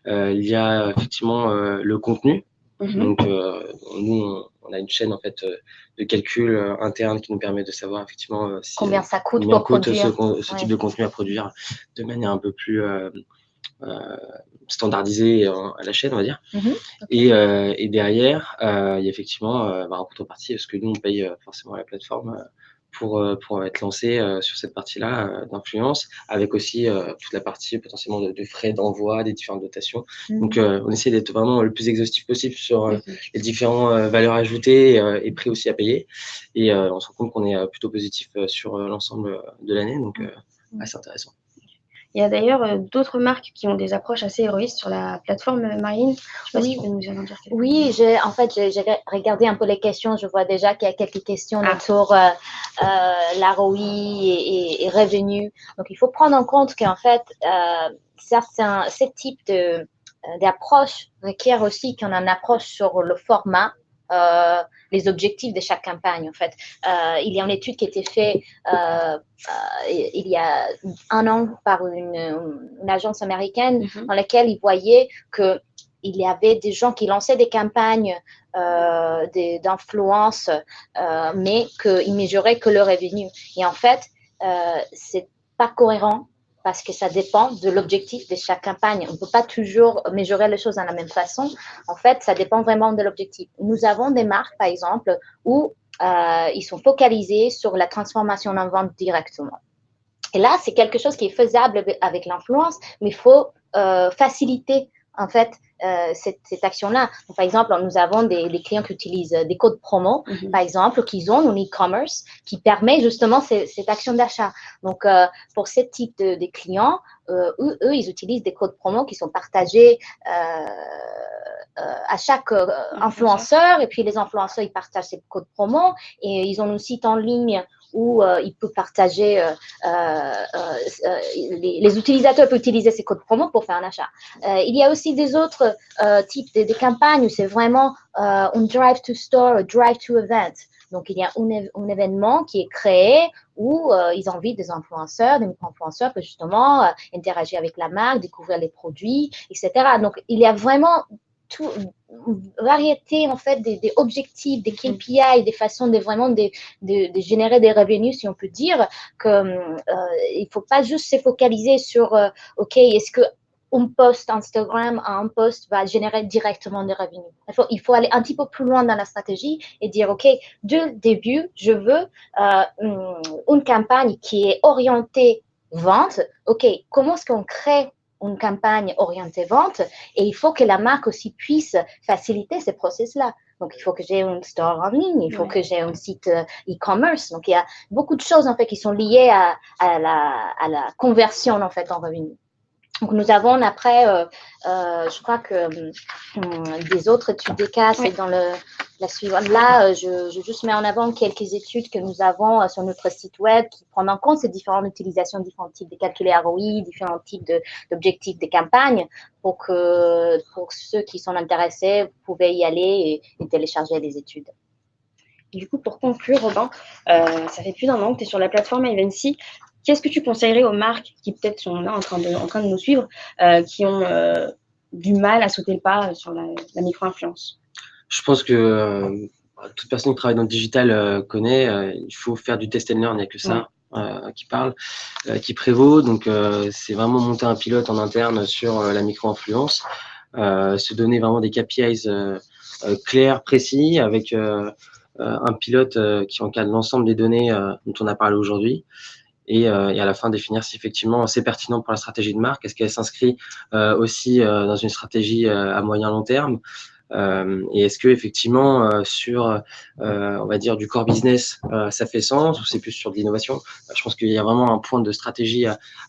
Il y a effectivement le contenu. Donc, nous, on a une chaîne en fait de calcul interne qui nous permet de savoir effectivement combien ça coûte combien pour produire ce type de contenu à produire de manière un peu plus standardisée à la chaîne, on va dire. Et derrière, il y a effectivement en contrepartie, parce que nous, on paye forcément à la plateforme pour être lancé sur cette partie-là d'influence, avec aussi toute la partie potentiellement de frais d'envoi, des différentes dotations. Donc, on essaie d'être vraiment le plus exhaustif possible sur les différentes valeurs ajoutées et prix aussi à payer. Et on se rend compte qu'on est plutôt positif sur l'ensemble de l'année, donc assez intéressant. Il y a d'ailleurs d'autres marques qui ont des approches assez héroïstes sur la plateforme, Maryline. Je sais pas si tu peux nous en dire quelque chose. Oui, j'ai regardé un peu les questions. Je vois déjà qu'il y a quelques questions autour l'ROI et revenus. Donc, il faut prendre en compte qu'en fait, ce type d'approche requiert aussi qu'on ait une approche sur le format, les objectifs de chaque campagne. En fait, il y a une étude qui a été faite il y a 1 an par une agence américaine dans laquelle ils voyaient que il y avait des gens qui lançaient des campagnes d'influence, mais qu'ils mesuraient que le revenu. Et en fait, c'est pas cohérent parce que ça dépend de l'objectif de chaque campagne. On ne peut pas toujours mesurer les choses de la même façon. En fait, ça dépend vraiment de l'objectif. Nous avons des marques, par exemple, où ils sont focalisés sur la transformation en vente directement. Et là, c'est quelque chose qui est faisable avec l'influence, mais il faut faciliter en fait cette action-là. Donc, par exemple, nous avons des clients qui utilisent des codes promo, par exemple, qu'ils ont en e-commerce, qui permet justement cette action d'achat. Donc, pour ce type de clients, eux, ils utilisent des codes promo qui sont partagés à chaque influenceur, et puis les influenceurs, ils partagent ces codes promo, et ils ont un site en ligne où ils peuvent partager, les utilisateurs peuvent utiliser ces codes promo pour faire un achat. Il y a aussi des autres types de campagnes où c'est vraiment un drive to store, un drive to event. Donc, il y a un événement qui est créé où ils invitent des influenceurs, des micro-influenceurs pour justement interagir avec la marque, découvrir les produits, etc. Donc, il y a vraiment une variété en fait des objectifs, des KPI, des façons de vraiment de générer des revenus, si on peut dire que il faut pas juste se focaliser sur ok, est-ce que un post Instagram, un post va générer directement des revenus. Il faut aller un petit peu plus loin dans la stratégie et dire ok, dès le début, je veux une campagne qui est orientée vente. Ok, comment est-ce qu'on crée une campagne orientée vente et il faut que la marque aussi puisse faciliter ces process-là. Donc, il faut que j'ai un store en ligne, il faut que j'ai un site e-commerce. Donc, il y a beaucoup de choses en fait qui sont liées à la conversion en fait en revenus. Donc, nous avons après, je crois que des autres études des cas, c'est dans la suivante. Là, je juste mets en avant quelques études que nous avons sur notre site web qui prennent en compte ces différentes utilisations, différents types de calculs ROI, différents types d'objectifs de campagne pour ceux qui sont intéressés, vous pouvez y aller et télécharger les études. Du coup, pour conclure, Robin, ça fait plus d'1 an que tu es sur la plateforme Avency. Qu'est-ce que tu conseillerais aux marques qui peut-être sont là en train de nous suivre, qui ont du mal à sauter le pas sur la micro-influence? Je pense que toute personne qui travaille dans le digital connaît, il faut faire du test and learn, il n'y a que ça qui parle, qui prévaut. Donc, c'est vraiment monter un pilote en interne sur la micro-influence, se donner vraiment des KPIs clairs, précis, avec un pilote qui encadre l'ensemble des données dont on a parlé aujourd'hui. Et à la fin, définir si effectivement c'est pertinent pour la stratégie de marque. Est-ce qu'elle s'inscrit aussi dans une stratégie à moyen long terme? Et est-ce que effectivement sur on va dire du core business ça fait sens, ou c'est plus sur de l'innovation? Je pense qu'il y a vraiment un point de stratégie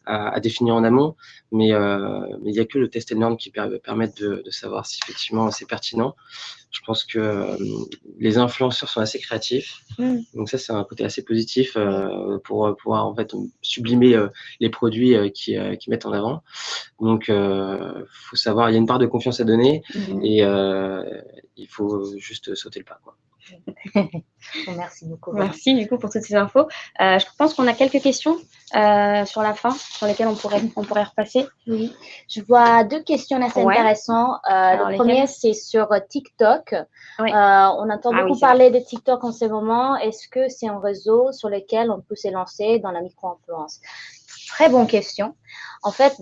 à définir en amont, mais il y a que le test and learn qui permettent de savoir si effectivement c'est pertinent. Je pense que les influenceurs sont assez créatifs, donc ça c'est un côté assez positif pour pouvoir en fait sublimer les produits qu'ils mettent en avant. Donc faut savoir, il y a une part de confiance à donner et il faut juste sauter le pas, quoi. Merci beaucoup. Merci du coup pour toutes ces infos. Je pense qu'on a quelques questions sur la fin, sur lesquelles on pourrait repasser. Oui, je vois 2 questions assez intéressantes. Le premier, c'est sur TikTok. Oui. On entend beaucoup parler de TikTok en ce moment. Est-ce que c'est un réseau sur lequel on peut s'élancer dans la micro-influence? Très bonne question. En fait,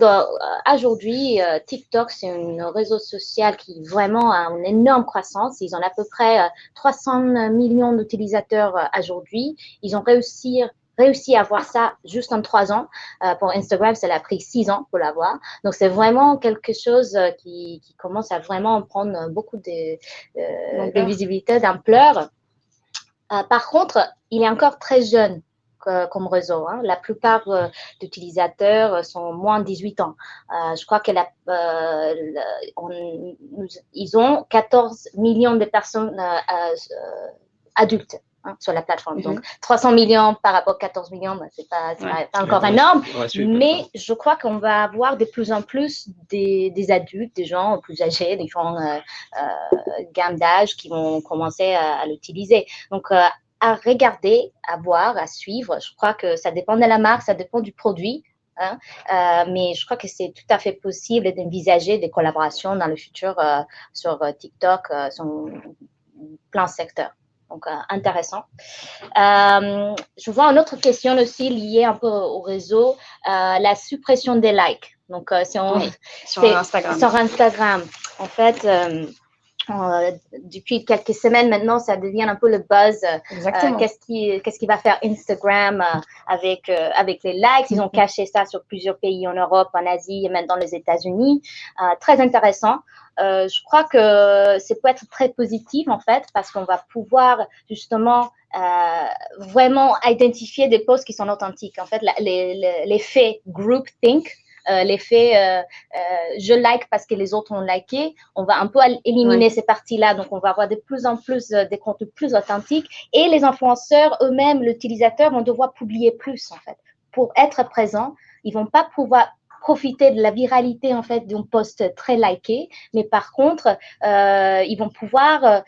aujourd'hui, TikTok, c'est un réseau social qui vraiment a une énorme croissance. Ils ont à peu près 300 millions d'utilisateurs aujourd'hui. Ils ont réussi à avoir ça juste en 3 ans. Pour Instagram, ça a pris 6 ans pour l'avoir. Donc, c'est vraiment quelque chose qui commence à vraiment prendre beaucoup de visibilité, d'ampleur. Par contre, il est encore très jeune comme réseau. La plupart d'utilisateurs sont moins de 18 ans. Je crois que ils ont 14 millions de personnes adultes sur la plateforme. Donc, 300 millions par rapport à 14 millions, c'est pas encore énorme. Mais je crois qu'on va avoir de plus en plus des adultes, des gens plus âgés, des gens gamme d'âge qui vont commencer à l'utiliser. Donc, à regarder, à voir, à suivre. Je crois que ça dépend de la marque, ça dépend du produit. Mais je crois que c'est tout à fait possible d'envisager des collaborations dans le futur sur TikTok, sur plein de secteurs. Donc, intéressant. Je vois une autre question aussi liée un peu au réseau, la suppression des likes. Donc, sur Instagram. Sur Instagram. En fait, depuis quelques semaines maintenant, ça devient un peu le buzz. Qu'est-ce qui va faire Instagram avec les likes? Ils ont caché ça sur plusieurs pays en Europe, en Asie et même dans les États-Unis. Très intéressant. Je crois que ça peut être très positif en fait, parce qu'on va pouvoir justement vraiment identifier des posts qui sont authentiques. En fait, l'effet groupthink, l'effet je like parce que les autres ont liké, on va un peu éliminer ces parties-là. Donc, on va avoir de plus en plus des contenus plus authentiques, et les influenceurs eux-mêmes, l'utilisateur, vont devoir publier plus en fait. Pour être présents, ils vont pas pouvoir profiter de la viralité en fait d'un post très liké, mais par contre ils vont pouvoir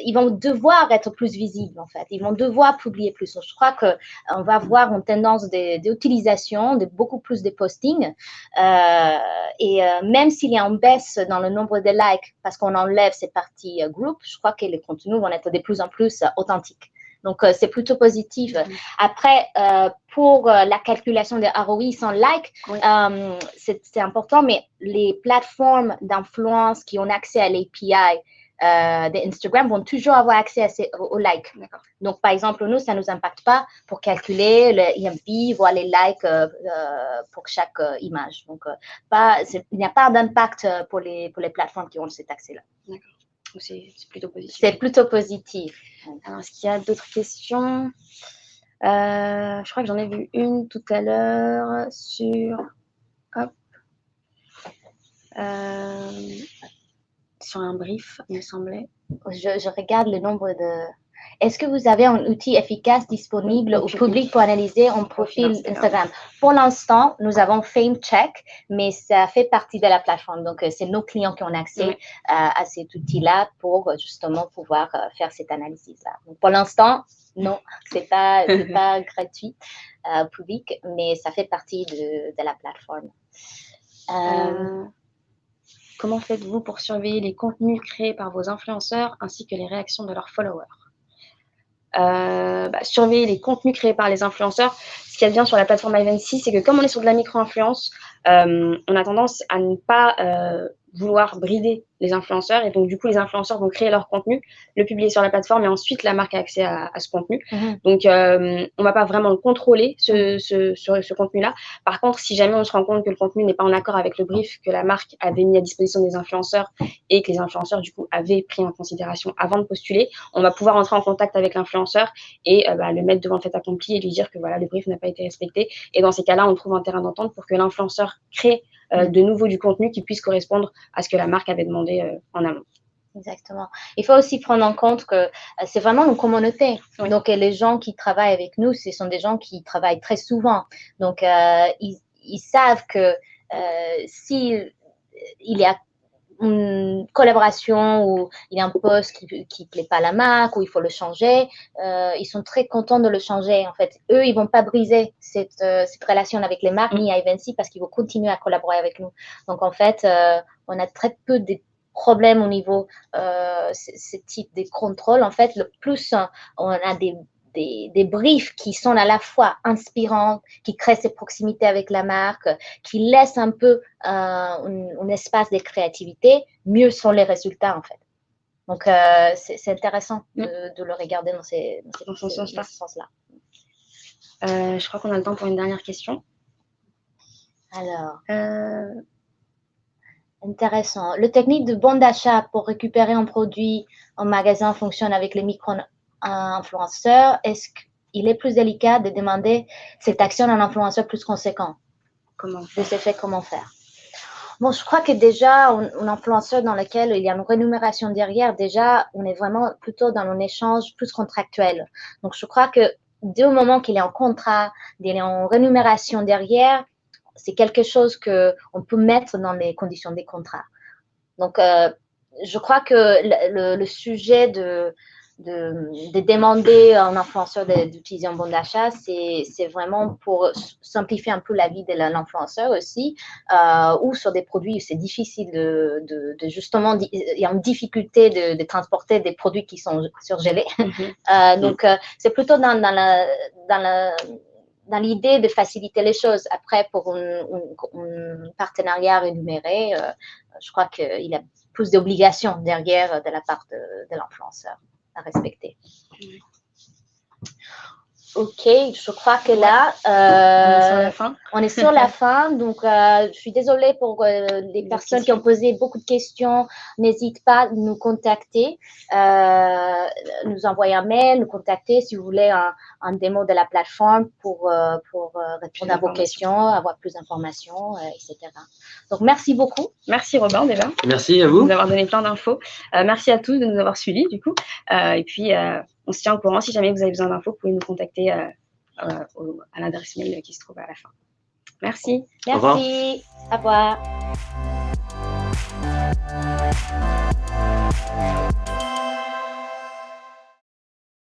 ils vont devoir être plus visibles en fait, ils vont devoir publier plus. Donc, je crois que on va avoir une tendance d'utilisation de beaucoup plus de postings et même s'il y a une baisse dans le nombre de likes parce qu'on enlève ces parties group, je crois que les contenus vont être de plus en plus authentiques. Donc, c'est plutôt positif. Après, pour la calculation des ROI sans like, c'est important, mais les plateformes d'influence qui ont accès à l'API d'Instagram vont toujours avoir accès aux likes. Donc, par exemple, nous, ça ne nous impacte pas pour calculer le IMP, voir les likes pour chaque image. Donc, il n'y a pas d'impact pour les plateformes qui ont cet accès-là. D'accord. C'est plutôt positif. C'est plutôt positif. Alors, est-ce qu'il y a d'autres questions? Je crois que j'en ai vu une tout à l'heure sur... Hop. Sur un brief, il me semblait. Je regarde le nombre de... Est-ce que vous avez un outil efficace disponible au public pour analyser un profil Instagram? Pour l'instant, nous avons FameCheck, mais ça fait partie de la plateforme. Donc, c'est nos clients qui ont accès à cet outil-là pour justement pouvoir faire cette analyse-là. Pour l'instant, non, c'est pas gratuit public, mais ça fait partie de la plateforme. Comment faites-vous pour surveiller les contenus créés par vos influenceurs ainsi que les réactions de leurs followers? Surveiller les contenus créés par les influenceurs. Ce qui est bien sur la plateforme Ivancy, c'est que comme on est sur de la micro-influence, on a tendance à ne pas vouloir brider les influenceurs, et donc du coup les influenceurs vont créer leur contenu, le publier sur la plateforme, et ensuite la marque a accès à ce contenu. Donc on va pas vraiment le contrôler, ce contenu-là. Par contre, si jamais on se rend compte que le contenu n'est pas en accord avec le brief que la marque avait mis à disposition des influenceurs et que les influenceurs du coup avaient pris en considération avant de postuler, on va pouvoir entrer en contact avec l'influenceur et le mettre devant le fait accompli et lui dire que voilà, le brief n'a pas été respecté. Et dans ces cas-là, on trouve un terrain d'entente pour que l'influenceur crée de nouveau du contenu qui puisse correspondre à ce que la marque avait demandé en amont. Exactement. Il faut aussi prendre en compte que c'est vraiment une communauté. Oui. Donc, les gens qui travaillent avec nous, ce sont des gens qui travaillent très souvent. Donc, ils savent que s'il y a une collaboration ou il y a un post qui ne plaît pas à la marque ou il faut le changer, ils sont très contents de le changer. En fait, eux, ils ne vont pas briser cette relation avec les marques ni Ivancy parce qu'ils vont continuer à collaborer avec nous. Donc, en fait, on a très peu de problèmes au niveau ce type de contrôle. En fait, le plus on a des briefs qui sont à la fois inspirants, qui créent cette proximité avec la marque, qui laissent un peu un espace de créativité, mieux sont les résultats en fait. Donc, c'est intéressant de le regarder dans ce sens-là. Je crois qu'on a le temps pour une dernière question. Alors, intéressant. Le technique de bon d'achat pour récupérer un produit en magasin fonctionne avec les micro-influenceurs. Est-ce qu'il est plus délicat de demander cette action à un influenceur plus conséquent? Comment faire? Bon, je crois que déjà, un influenceur dans lequel il y a une rémunération derrière, déjà, on est vraiment plutôt dans un échange plus contractuel. Donc, je crois que dès le moment qu'il est en contrat, qu'il est en rémunération derrière, c'est quelque chose qu'on peut mettre dans les conditions des contrats. Donc, je crois que le sujet de demander à un influenceur d'utiliser un bon d'achat, c'est vraiment pour simplifier un peu la vie de l'influenceur aussi, ou sur des produits où c'est difficile de justement, il y a une difficulté de transporter des produits qui sont surgelés. Donc, c'est plutôt dans l'idée de faciliter les choses. Après, pour un partenariat rémunéré, je crois qu'il y a plus d'obligations derrière de la part de l'influenceur à respecter. Ok, je crois que là, on est sur la fin. Donc, je suis désolée pour les personnes qui ont posé beaucoup de questions. N'hésitez pas à nous contacter, nous envoyer un mail, nous contacter si vous voulez un démo de la plateforme pour répondre à vos questions, avoir plus d'informations, etc. Donc, merci beaucoup. Merci Robin déjà. Merci à vous. De nous avoir donné plein d'infos. Merci à tous de nous avoir suivis du coup. Et puis, on se tient au courant. Si jamais vous avez besoin d'infos, vous pouvez nous contacter à l'adresse mail qui se trouve à la fin. Merci. Merci. Au revoir.